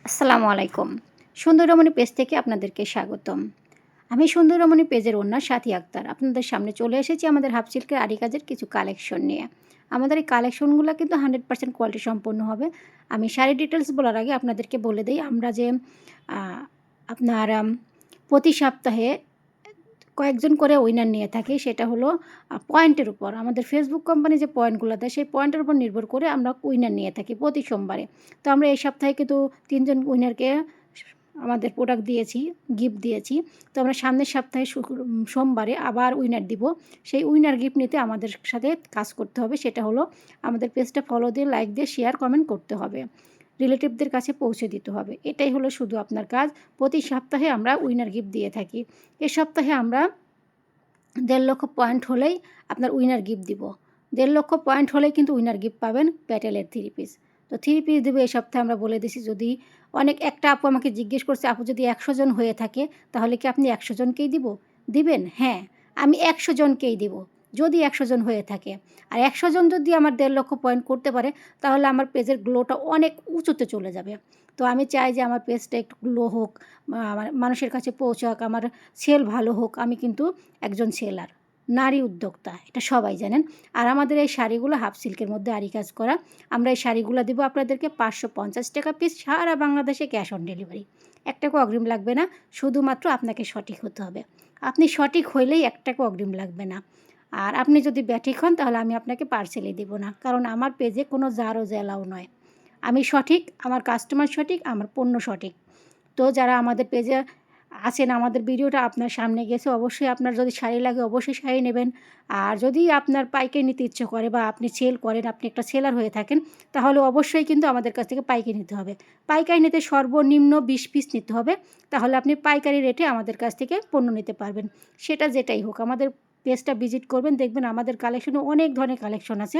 আসসালামু আলাইকুম। সুন্দর রমণী পেজ থেকে আপনাদেরকে স্বাগতম। আমি সুন্দর রমণী পেজের ওনার সাথী আক্তার। আপনাদের সামনে চলে এসেছি আমাদের হাফ সিল্কের আরি কাজের কিছু কালেকশন নিয়ে। আমাদের এই কালেকশনগুলো কিন্তু 100% কোয়ালিটি সম্পন্ন হবে। আমি শাড়ির ডিটেইলস বলার আগে আপনাদেরকে বলে দেই আমরা যে আ আপনার প্রতি সপ্তাহে কয়েকজন করে উইনার নিয়ে থাকি। সেটা হলো পয়েন্টের উপর। আমাদের ফেসবুক কোম্পানি যে পয়েন্টগুলো দেয় সেই পয়েন্টের উপর নির্ভর করে আমরা উইনার নিয়ে থাকি প্রতি সোমবারে। তো আমরা এই সপ্তাহে কিন্তু ৩ জন উইনারকে আমাদের প্রোডাক্ট দিয়েছি, গিফট দিয়েছি। তো আমরা সামনের সপ্তাহে সোমবারে আবার উইনার দিব। সেই উইনার গিফট নিতে আমাদের সাথে কাজ করতে হবে। সেটা হলো আমাদের পেজটা ফলো দিয়ে, লাইক দিয়ে, শেয়ার, কমেন্ট করতে হবে। রিলেটিভদের কাছে পৌঁছে দিতে হবে। এটাই হলো শুধু আপনার কাজ। প্রতি সপ্তাহে আমরা উইনার গিফট দিয়ে থাকি। এ সপ্তাহে আমরা ১.৫ লক্ষ পয়েন্ট হলেই আপনার উইনার গিফট দিব। ১.৫ লক্ষ পয়েন্ট হলেই কিন্তু উইনার গিফট পাবেন প্যাটেলের 3 পিস। তো 3 পিস দেবো এই সপ্তাহে আমরা বলে দিছি। যদি একটা আপু আমাকে জিজ্ঞেস করছে, আপু যদি ১০০ জন হয়ে থাকে তাহলে কি আপনি ১০০ জনকেই দিব? দিবেন? হ্যাঁ, আমি ১০০ জনকেই দিব। যদি ১০০ জন হয়ে থাকে। আর ১০০ জন যদি আমার ১.৫ লক্ষ পয়েন্ট করতে পারে তাহলে আমার পেজের গ্লোটা অনেক উঁচুতে চলে যাবে। তো আমি চাই যে আমার পেজটা একটু গ্লো হোক, আমার মানুষের কাছে পৌঁছাক, আমার সেল ভালো হোক। আমি কিন্তু একজন সেলার, নারী উদ্যোক্তা, এটা সবাই জানেন। আর আমাদের এই শাড়িগুলো হাফ সিল্কের মধ্যে আরি কাজ করা। আমরা এই শাড়িগুলো দেবো আপনাদেরকে ৫৫০ টাকা পিস, সারা বাংলাদেশে ক্যাশ অন ডেলিভারি। ১ টাকাও অগ্রিম লাগবে না, শুধুমাত্র আপনাকে সঠিক হতে হবে। আপনি সঠিক হইলেই ১ টাকাও অগ্রিম লাগবে না। আর আপনি যদি ব্যাঠিক হন তাহলে আমি আপনাকে পার্সেলই দেবো না, কারণ আমার পেজে কোনো জারও জ্যালাও নয়। আমি সঠিক, আমার কাস্টমার সঠিক, আমার পণ্য সঠিক। তো যারা আমাদের পেজে আছেন, আমাদের ভিডিওটা আপনার সামনে গেছে, অবশ্যই আপনার যদি শাড়ি লাগে অবশ্যই শাড়ি নেবেন। আর যদি আপনার পাইকারি নিতে ইচ্ছে করে বা আপনি সেল করেন, আপনি একটা সেলার হয়ে থাকেন, তাহলে অবশ্যই কিন্তু আমাদের কাছ থেকে পাইকারি নিতে হবে। পাইকারি নিতে সর্বনিম্ন ২০ পিস নিতে হবে। তাহলে আপনি পাইকারি রেটে আমাদের কাছ থেকে পণ্য নিতে পারবেন। সেটা যেটাই হোক, আমাদের পেজটা ভিজিট করবেন, দেখবেন আমাদের কালেকশনে অনেক ধরনের কালেকশন আছে।